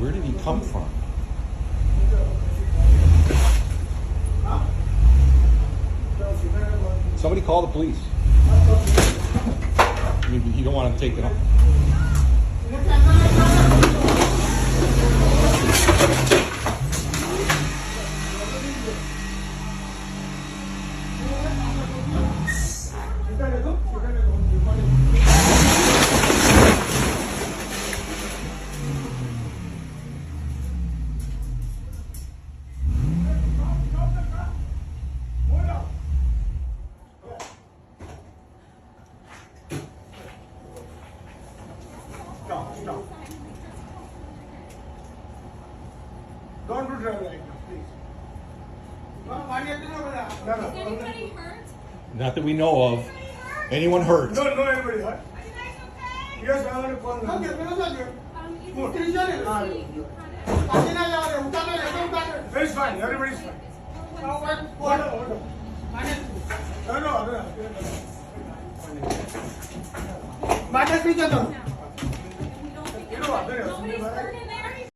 Where did he come from? Somebody call the police. You don't want to take it off. Stop. Don't do drive right now, please. Is anybody hurt? Not that we know of. Anyone hurt? No, anybody hurt. Are you guys okay? Yes, I want to call them. It's fine, everybody's fine. Hold on. No. No.